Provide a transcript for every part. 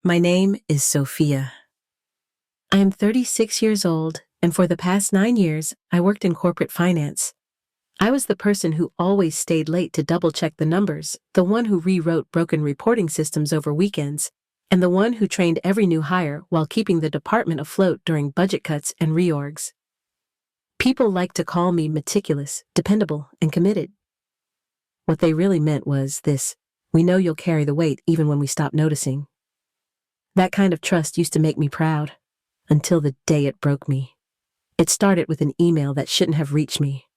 My name is Sophia. I am 36 years old, and for the past 9 years, I worked in corporate finance. I was the person who always stayed late to double-check the numbers, the one who rewrote broken reporting systems over weekends, and the one who trained every new hire while keeping the department afloat during budget cuts and reorgs. People like to call me meticulous, dependable, and committed. What they really meant was this: we know you'll carry the weight even when we stop noticing. That kind of trust used to make me proud, until the day it broke me. It started with an email that shouldn't have reached me.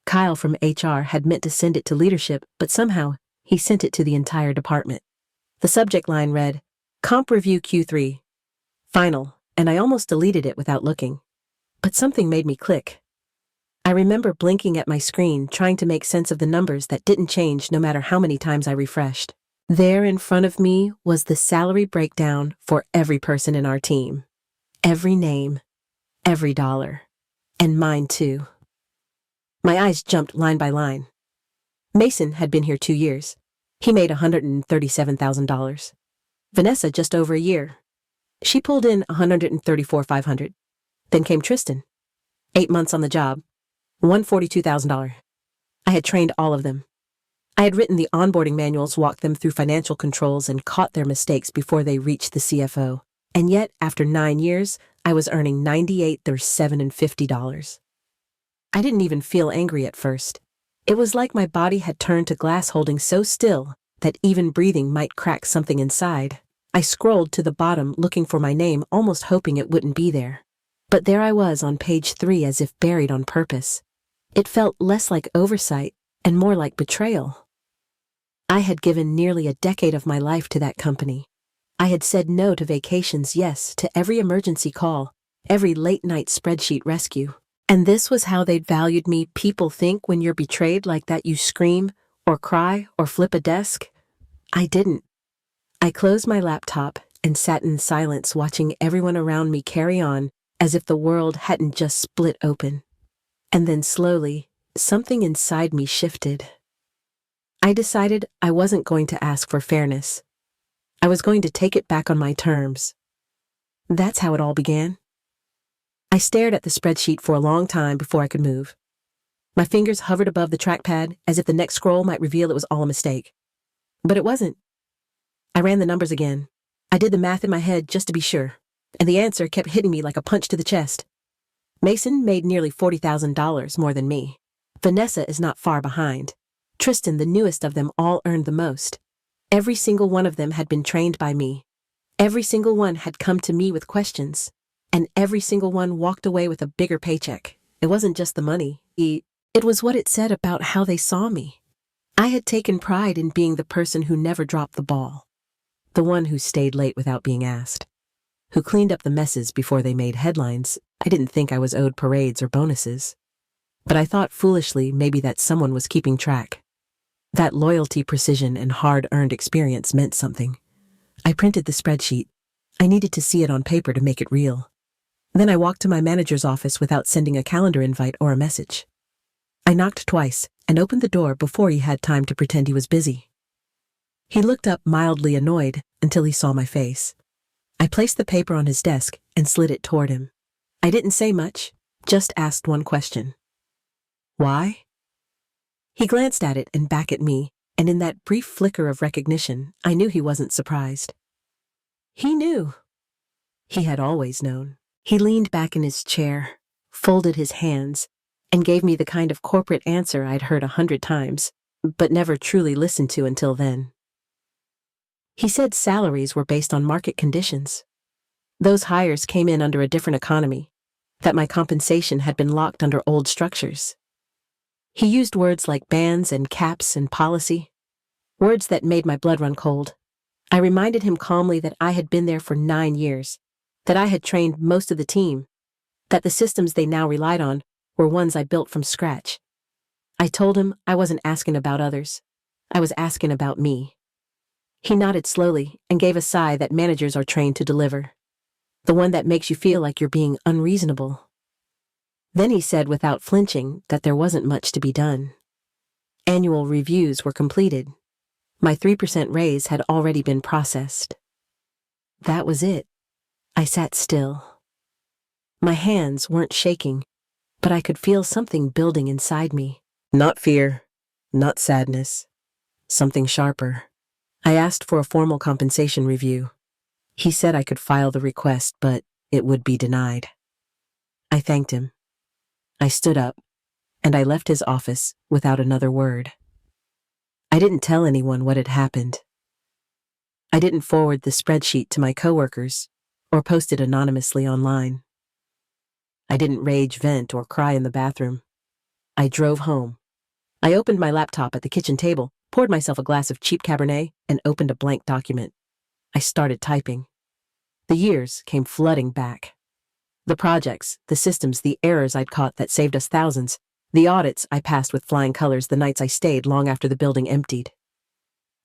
Kyle from HR had meant to send it to leadership, but somehow he sent it to the entire department. The subject line read, "Comp Review Q3. Final," and I almost deleted it without looking. But something made me click. I remember blinking at my screen, trying to make sense of the numbers that didn't change no matter how many times I refreshed. There in front of me was the salary breakdown for every person in our team. Every name, every dollar, and mine too. My eyes jumped line by line. Mason had been here 2 years. He made $137,000. Vanessa just over a year. She pulled in $134,500. Then came Tristan. 8 months on the job, $142,000. I had trained all of them. I had written the onboarding manuals, walked them through financial controls, and caught their mistakes before they reached the CFO. And yet, after 9 years, I was earning $98,750. I didn't even feel angry at first. It was like my body had turned to glass, holding so still that even breathing might crack something inside. I scrolled to the bottom looking for my name, almost hoping it wouldn't be there. But there I was on page 3, as if buried on purpose. It felt less like oversight and more like betrayal. I had given nearly a decade of my life to that company. I had said no to vacations, yes to every emergency call, every late-night spreadsheet rescue. And this was how they'd valued me. People think when you're betrayed like that you scream, or cry, or flip a desk. I didn't. I closed my laptop and sat in silence, watching everyone around me carry on as if the world hadn't just split open. And then slowly, something inside me shifted. I decided I wasn't going to ask for fairness. I was going to take it back on my terms. That's how it all began. I stared at the spreadsheet for a long time before I could move. My fingers hovered above the trackpad as if the next scroll might reveal it was all a mistake. But it wasn't. I ran the numbers again. I did the math in my head just to be sure, and the answer kept hitting me like a punch to the chest. Mason made nearly $40,000 more than me. Vanessa is not far behind. Tristan, the newest of them all, earned the most. Every single one of them had been trained by me. Every single one had come to me with questions. And every single one walked away with a bigger paycheck. It wasn't just the money. It was what it said about how they saw me. I had taken pride in being the person who never dropped the ball. The one who stayed late without being asked. Who cleaned up the messes before they made headlines. I didn't think I was owed parades or bonuses. But I thought foolishly maybe that someone was keeping track. That loyalty, precision, and hard-earned experience meant something. I printed the spreadsheet. I needed to see it on paper to make it real. Then I walked to my manager's office without sending a calendar invite or a message. I knocked twice and opened the door before he had time to pretend he was busy. He looked up, mildly annoyed, until he saw my face. I placed the paper on his desk and slid it toward him. I didn't say much, just asked one question. Why? He glanced at it and back at me, and in that brief flicker of recognition, I knew he wasn't surprised. He knew. He had always known. He leaned back in his chair, folded his hands, and gave me the kind of corporate answer I'd heard 100 times, but never truly listened to until then. He said salaries were based on market conditions. Those hires came in under a different economy, that my compensation had been locked under old structures. He used words like bands and caps and policy, words that made my blood run cold. I reminded him calmly that I had been there for 9 years, that I had trained most of the team, that the systems they now relied on were ones I built from scratch. I told him I wasn't asking about others. I was asking about me. He nodded slowly and gave a sigh that managers are trained to deliver, the one that makes you feel like you're being unreasonable. Then he said without flinching that there wasn't much to be done. Annual reviews were completed. My 3% raise had already been processed. that was it. I sat still. My hands weren't shaking, but I could feel something building inside me. Not fear, not sadness, something sharper. I asked for a formal compensation review. He said I could file the request, but it would be denied. I thanked him. I stood up, and I left his office without another word. I didn't tell anyone what had happened. I didn't forward the spreadsheet to my coworkers or post it anonymously online. I didn't rage vent or cry in the bathroom. I drove home. I opened my laptop at the kitchen table, poured myself a glass of cheap Cabernet, and opened a blank document. I started typing. The years came flooding back. The projects, the systems, the errors I'd caught that saved us thousands. The audits I passed with flying colors, the nights I stayed long after the building emptied.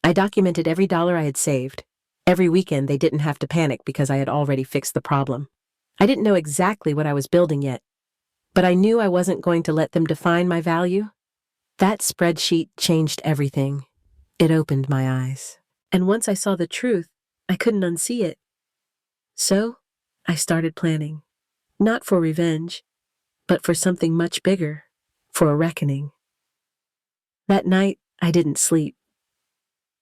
I documented every dollar I had saved. Every weekend they didn't have to panic because I had already fixed the problem. I didn't know exactly what I was building yet, but I knew I wasn't going to let them define my value. That spreadsheet changed everything. It opened my eyes. And once I saw the truth, I couldn't unsee it. So, I started planning. Not for revenge, but for something much bigger, for a reckoning. That night, I didn't sleep.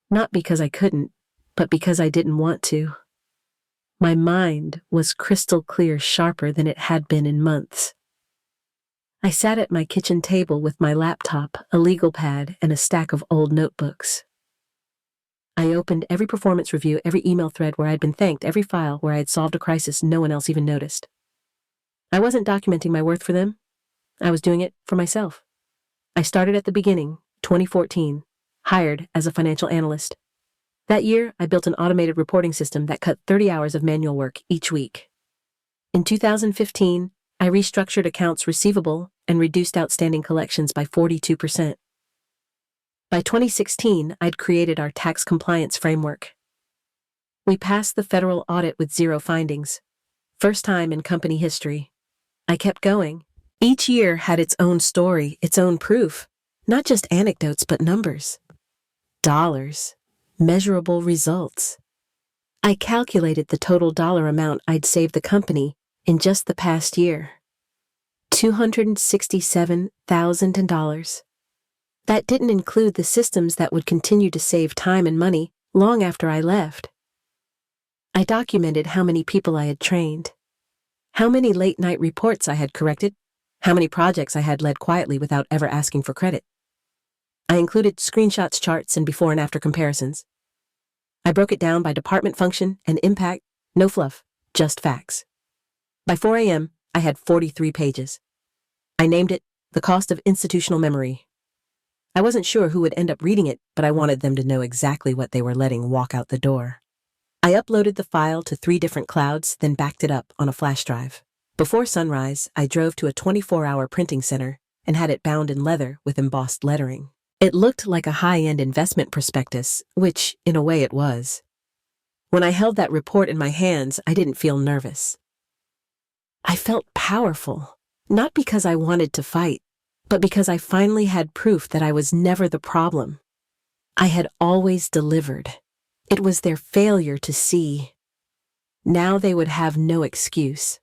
Not because I couldn't, but because I didn't want to. My mind was crystal clear, sharper than it had been in months. I sat at my kitchen table with my laptop, a legal pad, and a stack of old notebooks. I opened every performance review, every email thread where I'd been thanked, every file where I had solved a crisis no one else even noticed. I wasn't documenting my worth for them. I was doing it for myself. I started at the beginning, 2014, hired as a financial analyst. That year, I built an automated reporting system that cut 30 hours of manual work each week. In 2015, I restructured accounts receivable and reduced outstanding collections by 42%. By 2016, I'd created our tax compliance framework. We passed the federal audit with 0 findings. First time in company history. I kept going. Each year had its own story, its own proof. Not just anecdotes, but numbers. Dollars. Measurable results. I calculated the total dollar amount I'd saved the company in just the past year. $267,000. That didn't include the systems that would continue to save time and money long after I left. I documented how many people I had trained, how many late-night reports I had corrected, how many projects I had led quietly without ever asking for credit. I included screenshots, charts, and before and after comparisons. I broke it down by department function and impact, no fluff, just facts. By 4 a.m., I had 43 pages. I named it The Cost of Institutional Memory. I wasn't sure who would end up reading it, but I wanted them to know exactly what they were letting walk out the door. I uploaded the file to 3 different clouds, then backed it up on a flash drive. Before sunrise, I drove to a 24-hour printing center and had it bound in leather with embossed lettering. It looked like a high-end investment prospectus, which, in a way, it was. When I held that report in my hands, I didn't feel nervous. I felt powerful, not because I wanted to fight, but because I finally had proof that I was never the problem. I had always delivered. It was their failure to see. Now they would have no excuse.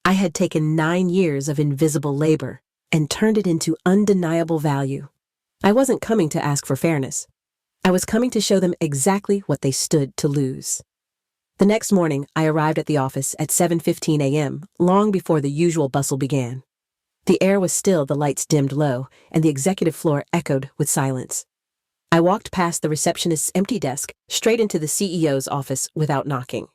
I had taken 9 years of invisible labor and turned it into undeniable value. I wasn't coming to ask for fairness. I was coming to show them exactly what they stood to lose. The next morning, I arrived at the office at 7:15 a.m., long before the usual bustle began. The air was still, the lights dimmed low, and the executive floor echoed with silence. I walked past the receptionist's empty desk, straight into the CEO's office without knocking.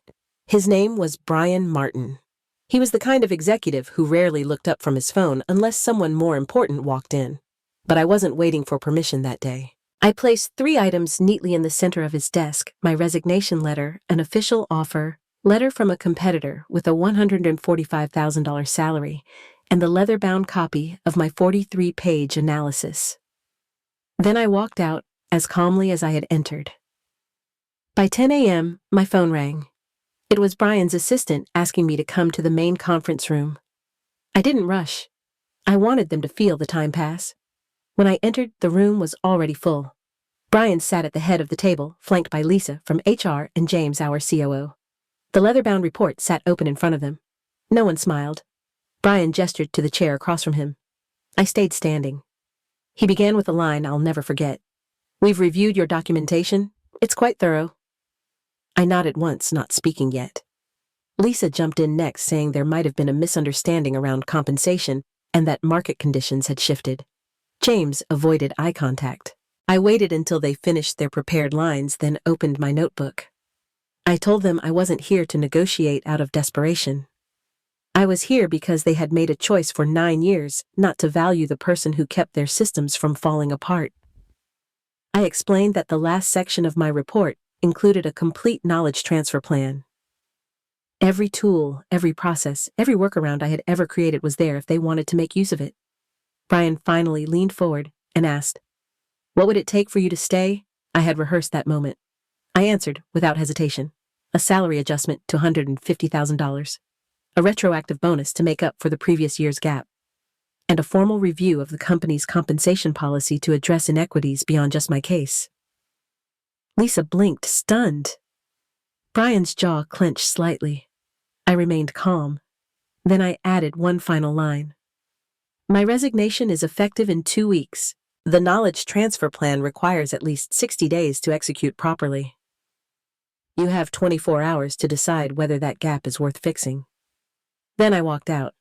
His name was Brian Martin. He was the kind of executive who rarely looked up from his phone unless someone more important walked in. But I wasn't waiting for permission that day. I placed 3 items neatly in the center of his desk: my resignation letter, an official offer, letter from a competitor with a $145,000 salary, and the leather-bound copy of my 43-page analysis. Then I walked out as calmly as I had entered. By 10 a.m., my phone rang. It was Brian's assistant asking me to come to the main conference room. I didn't rush. I wanted them to feel the time pass. When I entered, the room was already full. Brian sat at the head of the table, flanked by Lisa from HR and James, our COO. The leather-bound report sat open in front of them. No one smiled. Brian gestured to the chair across from him. I stayed standing. He began with a line I'll never forget. "We've reviewed your documentation. It's quite thorough." I nodded once, not speaking yet. Lisa jumped in next, saying there might have been a misunderstanding around compensation and that market conditions had shifted. James avoided eye contact. I waited until they finished their prepared lines, then opened my notebook. I told them I wasn't here to negotiate out of desperation. I was here because they had made a choice for 9 years not to value the person who kept their systems from falling apart. I explained that the last section of my report included a complete knowledge transfer plan. Every tool, every process, every workaround I had ever created was there if they wanted to make use of it. Brian finally leaned forward and asked, "What would it take for you to stay?" I had rehearsed that moment. I answered without hesitation. A salary adjustment to $150,000. A retroactive bonus to make up for the previous year's gap. And a formal review of the company's compensation policy to address inequities beyond just my case. Lisa blinked, stunned. Brian's jaw clenched slightly. I remained calm. Then I added one final line. "My resignation is effective in 2 weeks. The knowledge transfer plan requires at least 60 days to execute properly. You have 24 hours to decide whether that gap is worth fixing." Then I walked out.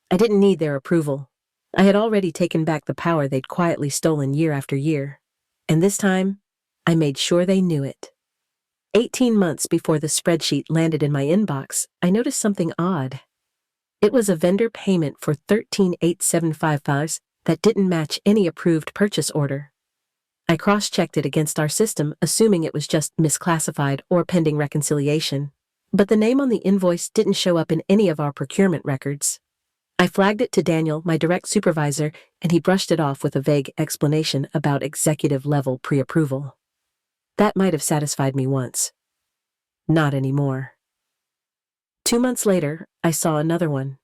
I didn't need their approval. I had already taken back the power they'd quietly stolen year after year. And this time, I made sure they knew it. 18 months before the spreadsheet landed in my inbox, I noticed something odd. It was a vendor payment for $13,875 that didn't match any approved purchase order. I cross-checked it against our system, assuming it was just misclassified or pending reconciliation. But the name on the invoice didn't show up in any of our procurement records. I flagged it to Daniel, my direct supervisor, and he brushed it off with a vague explanation about executive-level pre-approval. That might have satisfied me once. Not anymore. 2 months later, I saw another one.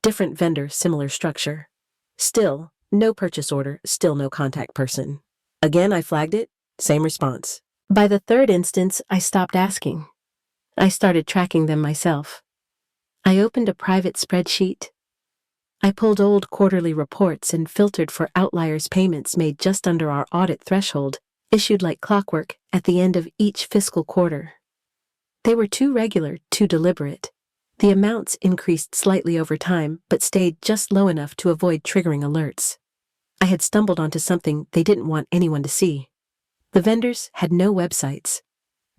Different vendor, similar structure. Still, no purchase order, still no contact person. Again, I flagged it, same response. By the third instance, I stopped asking. I started tracking them myself. I opened a private spreadsheet. I pulled old quarterly reports and filtered for outliers, payments made just under our audit threshold, issued like clockwork at the end of each fiscal quarter. They were too regular, too deliberate. The amounts increased slightly over time, but stayed just low enough to avoid triggering alerts. I had stumbled onto something they didn't want anyone to see. The vendors had no websites.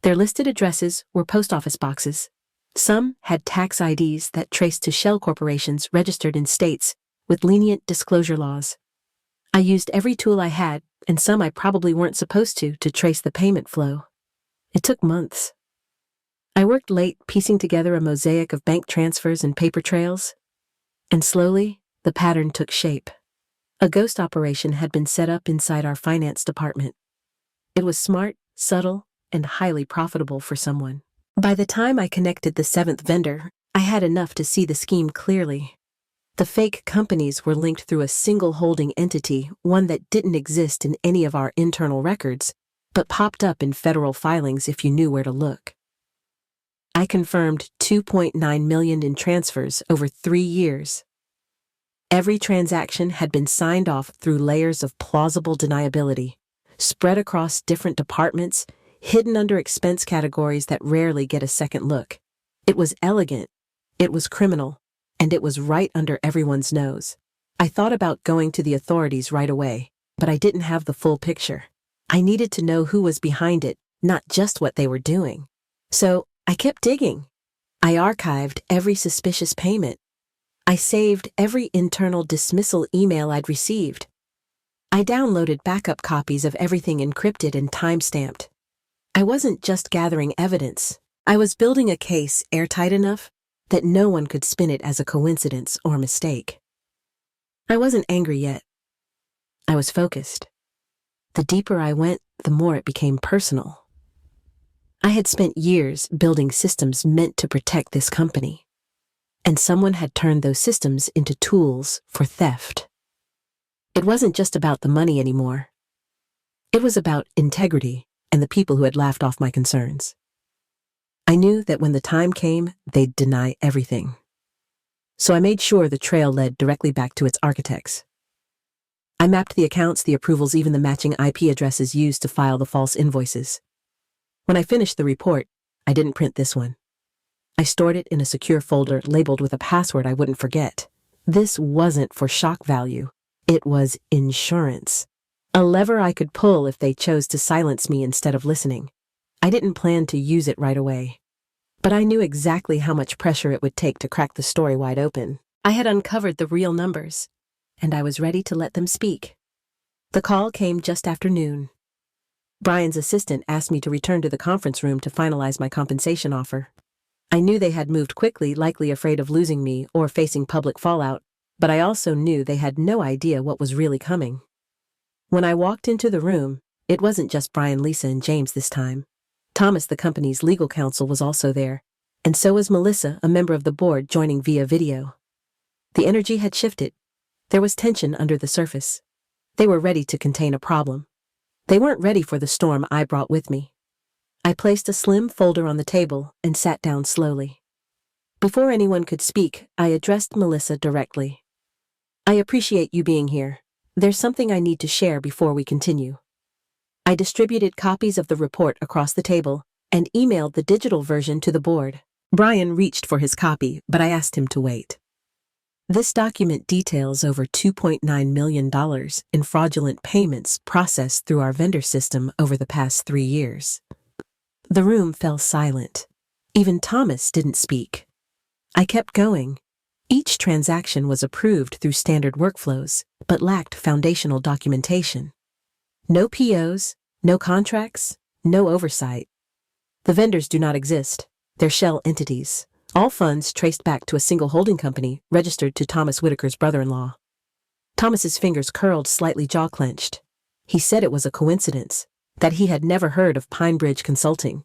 Their listed addresses were post office boxes. Some had tax IDs that traced to shell corporations registered in states with lenient disclosure laws. I used every tool I had, and some I probably weren't supposed to trace the payment flow. It took months. I worked late piecing together a mosaic of bank transfers and paper trails, and slowly, the pattern took shape. A ghost operation had been set up inside our finance department. It was smart, subtle, and highly profitable for someone. By the time I connected the 7th vendor, I had enough to see the scheme clearly. The fake companies were linked through a single holding entity, one that didn't exist in any of our internal records, but popped up in federal filings if you knew where to look. I confirmed $2.9 million in transfers over 3 years. Every transaction had been signed off through layers of plausible deniability, spread across different departments, hidden under expense categories that rarely get a second look. It was elegant, it was criminal, and it was right under everyone's nose. I thought about going to the authorities right away, but I didn't have the full picture. I needed to know who was behind it, not just what they were doing. So I kept digging. I archived every suspicious payment. I saved every internal dismissal email I'd received. I downloaded backup copies of everything encrypted and time-stamped. I wasn't just gathering evidence. I was building a case airtight enough that no one could spin it as a coincidence or mistake. I wasn't angry yet. I was focused. The deeper I went, the more it became personal. I had spent years building systems meant to protect this company, and someone had turned those systems into tools for theft. It wasn't just about the money anymore. It was about integrity and the people who had laughed off my concerns. I knew that when the time came, they'd deny everything. So I made sure the trail led directly back to its architects. I mapped the accounts, the approvals, even the matching IP addresses used to file the false invoices. When I finished the report, I didn't print this one. I stored it in a secure folder labeled with a password I wouldn't forget. This wasn't for shock value. It was insurance. A lever I could pull if they chose to silence me instead of listening. I didn't plan to use it right away. But I knew exactly how much pressure it would take to crack the story wide open. I had uncovered the real numbers, and I was ready to let them speak. The call came just after noon. Brian's assistant asked me to return to the conference room to finalize my compensation offer. I knew they had moved quickly, likely afraid of losing me or facing public fallout, but I also knew they had no idea what was really coming. When I walked into the room, it wasn't just Brian, Lisa, and James this time. Thomas, the company's legal counsel, was also there, and so was Melissa, a member of the board, joining via video. The energy had shifted. There was tension under the surface. They were ready to contain a problem. They weren't ready for the storm I brought with me. I placed a slim folder on the table and sat down slowly. Before anyone could speak, I addressed Melissa directly. I appreciate you being here. There's something I need to share before we continue. I distributed copies of the report across the table and emailed the digital version to the board. Brian reached for his copy, but I asked him to wait. This document details over $2.9 million in fraudulent payments processed through our vendor system over the past 3 years. The room fell silent. Even Thomas didn't speak. I kept going. Each transaction was approved through standard workflows, but lacked foundational documentation. No POs, no contracts, no oversight. The vendors do not exist. They're shell entities. All funds traced back to a single holding company registered to Thomas Whitaker's brother-in-law. Thomas's fingers curled, slightly jaw-clenched. He said it was a coincidence, that he had never heard of Pine Bridge Consulting.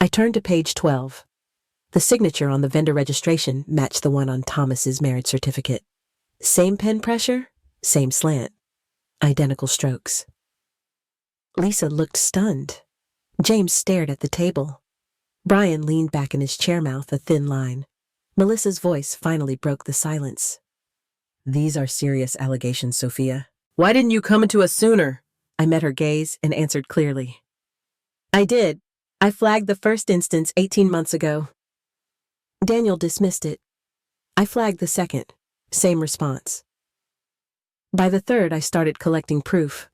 I turned to page 12. The signature on the vendor registration matched the one on Thomas's marriage certificate. Same pen pressure, same slant. Identical strokes. Lisa looked stunned. James stared at the table. Brian leaned back in his chair, mouth a thin line. Melissa's voice finally broke the silence. These are serious allegations, Sophia. Why didn't you come into us sooner? I met her gaze and answered clearly. I did. I flagged the first instance 18 months ago. Daniel dismissed it. I flagged the second. Same response. By the third, I started collecting proof.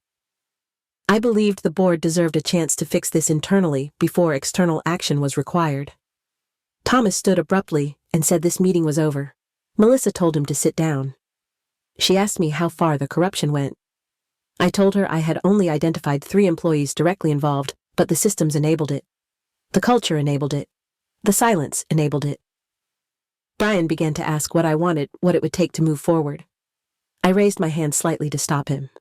I believed the board deserved a chance to fix this internally before external action was required. Thomas stood abruptly and said this meeting was over. Melissa told him to sit down. She asked me how far the corruption went. I told her I had only identified 3 employees directly involved, but the systems enabled it. The culture enabled it. The silence enabled it. Brian began to ask what I wanted, what it would take to move forward. I raised my hand slightly to stop him.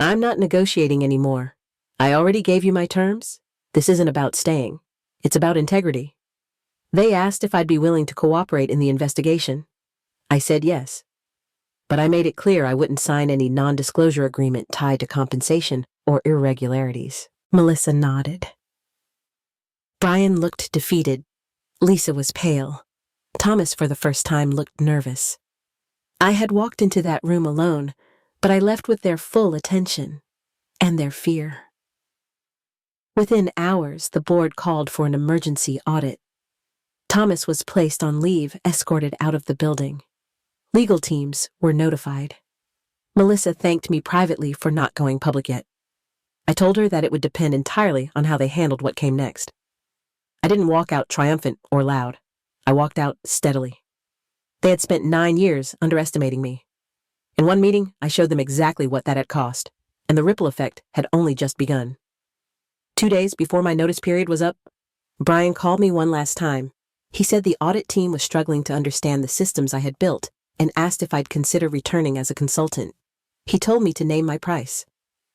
I'm not negotiating anymore. I already gave you my terms. This isn't about staying. It's about integrity. They asked if I'd be willing to cooperate in the investigation. I said yes. But I made it clear I wouldn't sign any non-disclosure agreement tied to compensation or irregularities. Melissa nodded. Brian looked defeated. Lisa was pale. Thomas, for the first time, looked nervous. I had walked into that room alone, but I left with their full attention and their fear. Within hours, the board called for an emergency audit. Thomas was placed on leave, escorted out of the building. Legal teams were notified. Melissa thanked me privately for not going public yet. I told her that it would depend entirely on how they handled what came next. I didn't walk out triumphant or loud. I walked out steadily. They had spent 9 years underestimating me. In one meeting, I showed them exactly what that had cost, and the ripple effect had only just begun. 2 days before my notice period was up, Brian called me one last time. He said the audit team was struggling to understand the systems I had built and asked if I'd consider returning as a consultant. He told me to name my price.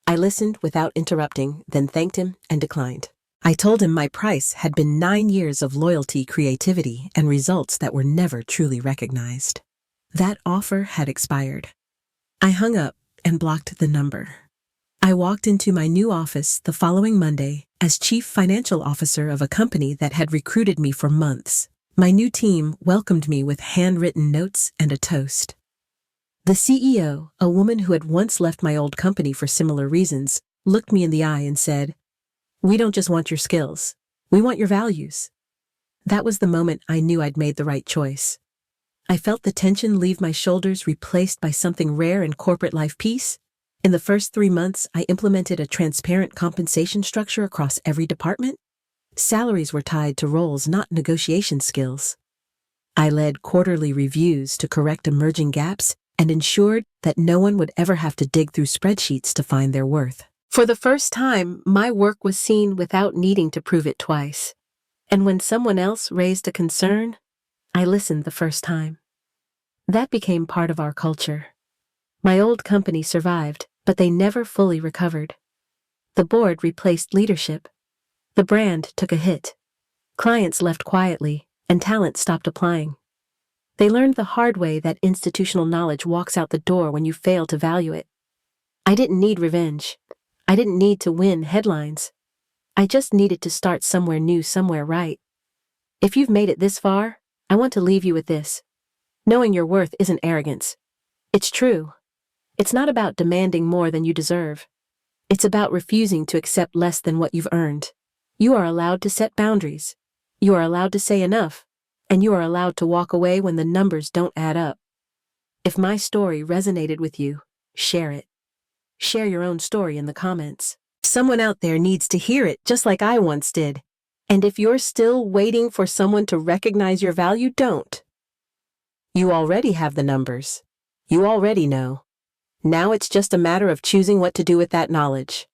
I listened without interrupting, then thanked him and declined. I told him my price had been 9 years of loyalty, creativity, and results that were never truly recognized. That offer had expired. I hung up and blocked the number. I walked into my new office the following Monday as chief financial officer of a company that had recruited me for months. My new team welcomed me with handwritten notes and a toast. The CEO, a woman who had once left my old company for similar reasons, looked me in the eye and said, "We don't just want your skills. We want your values." That was the moment I knew I'd made the right choice. I felt the tension leave my shoulders, replaced by something rare in corporate life: peace. In the first 3 months, I implemented a transparent compensation structure across every department. Salaries were tied to roles, not negotiation skills. I led quarterly reviews to correct emerging gaps and ensured that no one would ever have to dig through spreadsheets to find their worth. For the first time, my work was seen without needing to prove it twice. And when someone else raised a concern, I listened the first time. That became part of our culture. My old company survived, but they never fully recovered. The board replaced leadership. The brand took a hit. Clients left quietly, and talent stopped applying. They learned the hard way that institutional knowledge walks out the door when you fail to value it. I didn't need revenge. I didn't need to win headlines. I just needed to start somewhere new, somewhere right. If you've made it this far, I want to leave you with this. Knowing your worth isn't arrogance. It's true. It's not about demanding more than you deserve. It's about refusing to accept less than what you've earned. You are allowed to set boundaries. You are allowed to say enough. And you are allowed to walk away when the numbers don't add up. If my story resonated with you, share it. Share your own story in the comments. Someone out there needs to hear it just like I once did. And if you're still waiting for someone to recognize your value, don't. You already have the numbers. You already know. Now it's just a matter of choosing what to do with that knowledge.